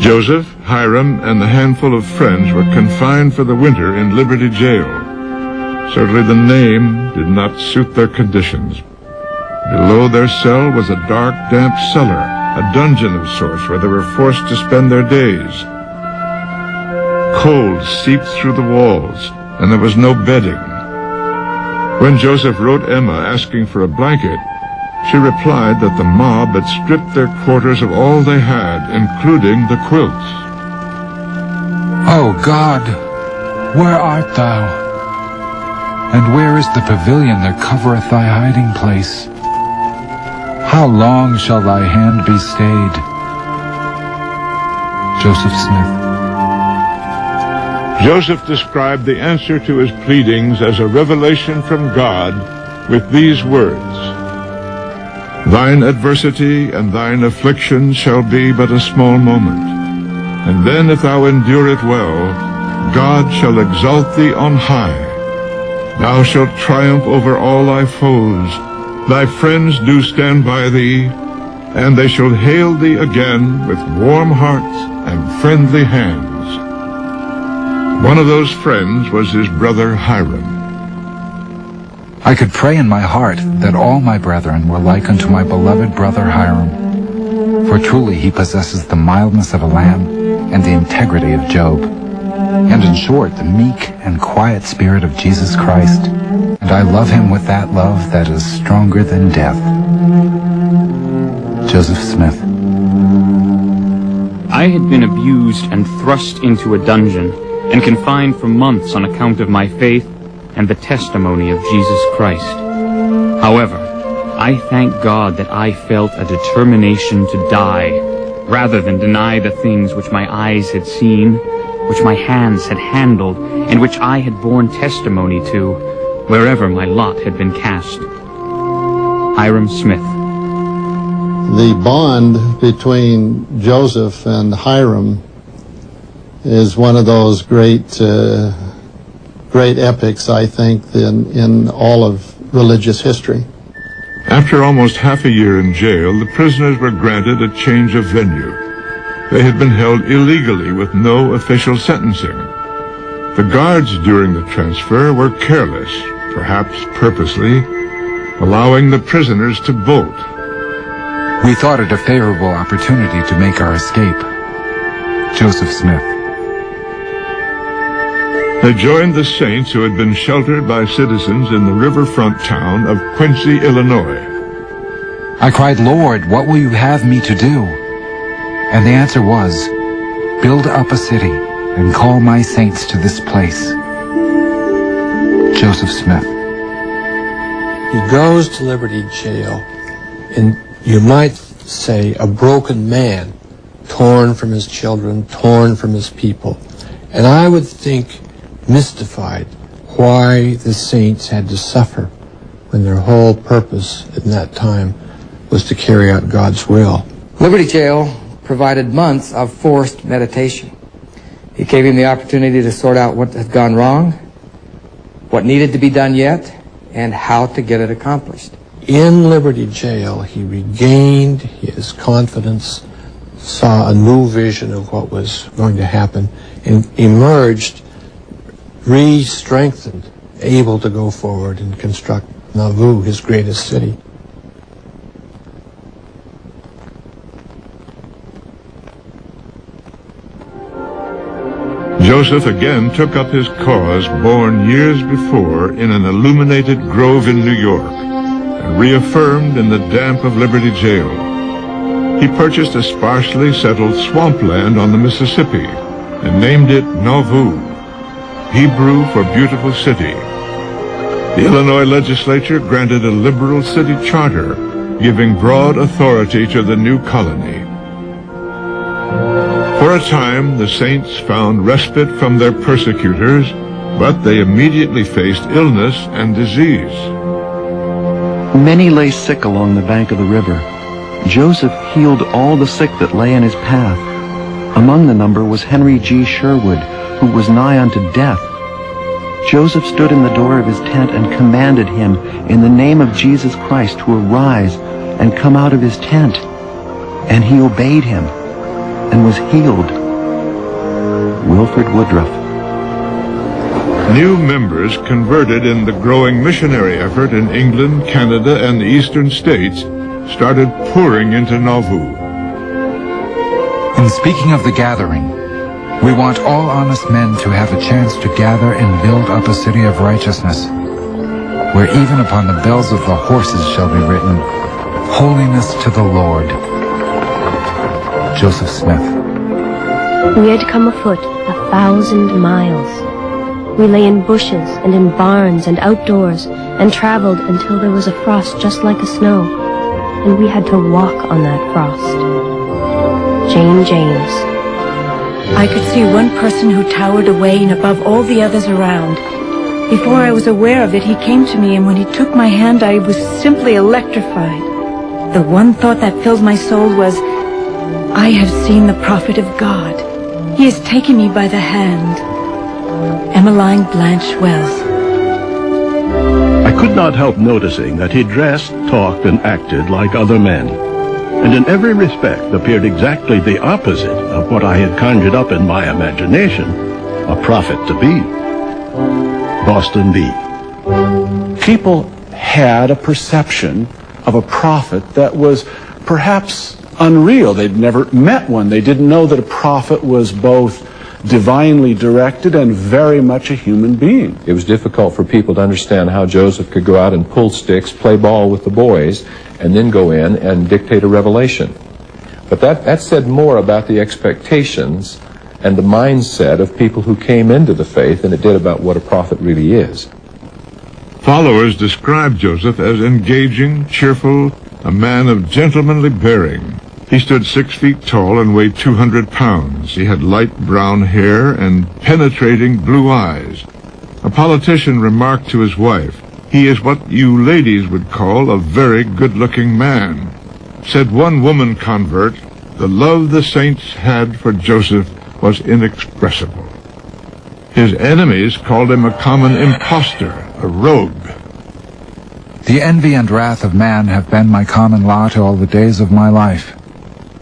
Joseph, Hiram, and the handful of friends were confined for the winter in Liberty Jail. Certainly the name did not suit their conditions. Below their cell was a dark, damp cellar, a dungeon of sorts where they were forced to spend their days. Cold seeped through the walls, and there was no bedding. When Joseph wrote Emma asking for a blanket, she replied that the mob had stripped their quarters of all they had, including the quilts. "O God, where art thou? And where is the pavilion that covereth thy hiding place? How long shall thy hand be stayed?" Joseph Smith. Joseph described the answer to his pleadings as a revelation from God with these words: "Thine adversity and thine affliction shall be but a small moment, and then if thou endure it well, God shall exalt thee on high. Thou shalt triumph over all thy foes. Thy friends do stand by thee, and they shall hail thee again with warm hearts and friendly hands." One of those friends was his brother Hiram. I could pray in my heart that all my brethren were like unto my beloved brother Hiram, for truly he possesses the mildness of a lamb and the integrity of Job, and in short, the meek and quiet spirit of Jesus Christ, and I love him with that love that is stronger than death. Joseph Smith. I had been abused and thrust into a dungeon and confined for months on account of my faith and the testimony of Jesus Christ. However, I thank God that I felt a determination to die, rather than deny the things which my eyes had seen, which my hands had handled, and which I had borne testimony to, wherever my lot had been cast. Hiram Smith. The bond between Joseph and Hiram is one of those great epics, I think, in all of religious history. After almost half a year in jail, the prisoners were granted a change of venue. They had been held illegally with no official sentencing. The guards during the transfer were careless, perhaps purposely, allowing the prisoners to bolt. We thought it a favorable opportunity to make our escape. Joseph Smith. They joined the saints who had been sheltered by citizens in the riverfront town of Quincy, Illinois. I cried, "Lord, what will you have me to do?" And the answer was, "Build up a city and call my saints to this place." Joseph Smith. He goes to Liberty Jail, and you might say a broken man, torn from his children, torn from his people. And I would think mystified why the saints had to suffer when their whole purpose in that time was to carry out God's will. Liberty Jail provided months of forced meditation. It gave him the opportunity to sort out what had gone wrong, what needed to be done yet, and how to get it accomplished. In Liberty Jail, he regained his confidence, saw a new vision of what was going to happen, and emerged re-strengthened, able to go forward and construct Nauvoo, his greatest city. Joseph again took up his cause born years before in an illuminated grove in New York and reaffirmed in the damp of Liberty Jail. He purchased a sparsely settled swampland on the Mississippi and named it Nauvoo, Hebrew for beautiful city. The Illinois legislature granted a liberal city charter, giving broad authority to the new colony. For a time, the saints found respite from their persecutors, but they immediately faced illness and disease. Many lay sick along the bank of the river. Joseph healed all the sick that lay in his path. Among the number was Henry G. Sherwood, who was nigh unto death. Joseph stood in the door of his tent and commanded him in the name of Jesus Christ to arise and come out of his tent. And he obeyed him. and was healed. Wilfred Woodruff. New members converted in the growing missionary effort in England, Canada, and the eastern states started pouring into Nauvoo. In speaking of the gathering, we want all honest men to have a chance to gather and build up a city of righteousness, where even upon the bells of the horses shall be written, Holiness to the Lord. Joseph Smith. We had come afoot 1,000 miles. We lay in bushes and in barns and outdoors and traveled until there was a frost just like a snow, and we had to walk on that frost. Jane James. I could see one person who towered away and above all the others around. Before I was aware of it, he came to me, and when he took my hand, I was simply electrified. The one thought that filled my soul was, I have seen the prophet of God. He has taken me by the hand. Emmeline Blanche Wells. I could not help noticing that he dressed, talked, and acted like other men, and in every respect appeared exactly the opposite of what I had conjured up in my imagination a prophet to be. Boston B. People had a perception of a prophet that was perhaps unreal. They'd never met one. They didn't know that a prophet was both divinely directed and very much a human being. It was difficult for people to understand how Joseph could go out and pull sticks, play ball with the boys, and then go in and dictate a revelation. But that said more about the expectations and the mindset of people who came into the faith than it did about what a prophet really is. Followers described Joseph as engaging, cheerful, a man of gentlemanly bearing. He stood 6 feet tall and weighed 200 pounds. He had light brown hair and penetrating blue eyes. A politician remarked to his wife, "He is what you ladies would call a very good-looking man." Said one woman convert, "The love the saints had for Joseph was inexpressible." His enemies called him a common impostor, a rogue. The envy and wrath of man have been my common lot all the days of my life.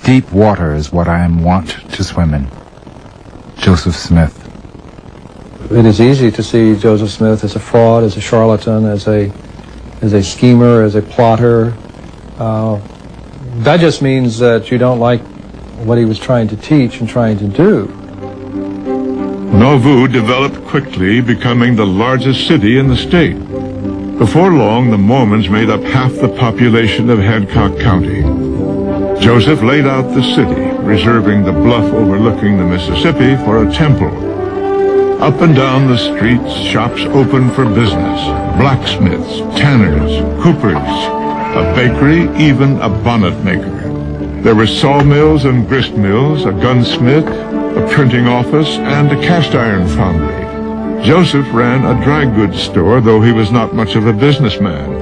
Deep water is what I am wont to swim in. Joseph Smith. It is easy to see Joseph Smith as a fraud, as a charlatan, as a schemer, as a plotter. That just means that you don't like what he was trying to teach and trying to do. Nauvoo developed quickly, becoming the largest city in the state. Before long, the Mormons made up half the population of Hancock County. Joseph laid out the city, reserving the bluff overlooking the Mississippi for a temple. Up and down the streets, shops open for business. Blacksmiths, tanners, coopers, a bakery, even a bonnet maker. There were sawmills and grist mills, a gunsmith, a printing office, and a cast iron foundry. Joseph ran a dry goods store, though he was not much of a businessman.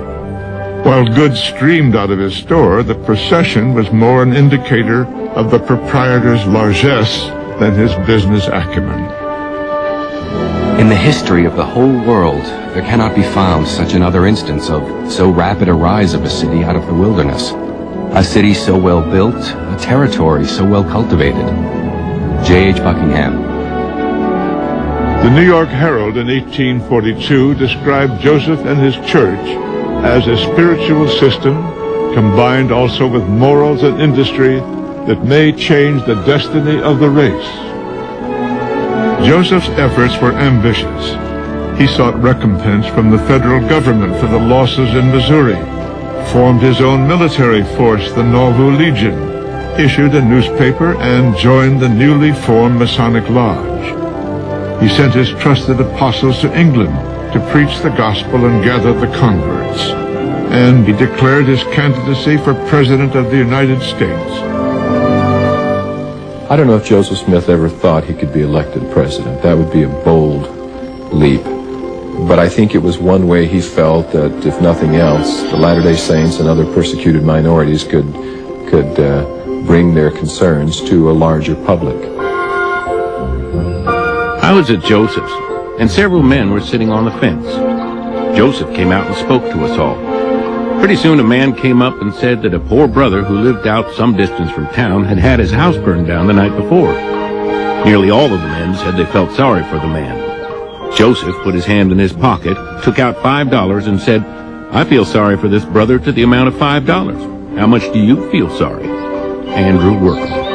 While goods streamed out of his store, the procession was more an indicator of the proprietor's largesse than his business acumen. In the history of the whole world, there cannot be found such another instance of so rapid a rise of a city out of the wilderness. A city so well built, a territory so well cultivated. J.H. Buckingham. The New York Herald in 1842 described Joseph and his church as a spiritual system combined also with morals and industry that may change the destiny of the race. Joseph's efforts were ambitious. He sought recompense from the federal government for the losses in Missouri, formed his own military force, the Nauvoo Legion, issued a newspaper, and joined the newly formed Masonic Lodge. He sent his trusted apostles to England to preach the gospel and gather the converts. And he declared his candidacy for President of the United States. I don't know if Joseph Smith ever thought he could be elected president. That would be a bold leap. But I think it was one way he felt that, if nothing else, the Latter-day Saints and other persecuted minorities could bring their concerns to a larger public. I was at Joseph's, and several men were sitting on the fence. Joseph came out and spoke to us all. Pretty soon a man came up and said that a poor brother who lived out some distance from town had had his house burned down the night before. Nearly all of the men said they felt sorry for the man. Joseph put his hand in his pocket, took out $5 and said, "I feel sorry for this brother to the amount of $5. How much do you feel sorry?" Andrew Workman.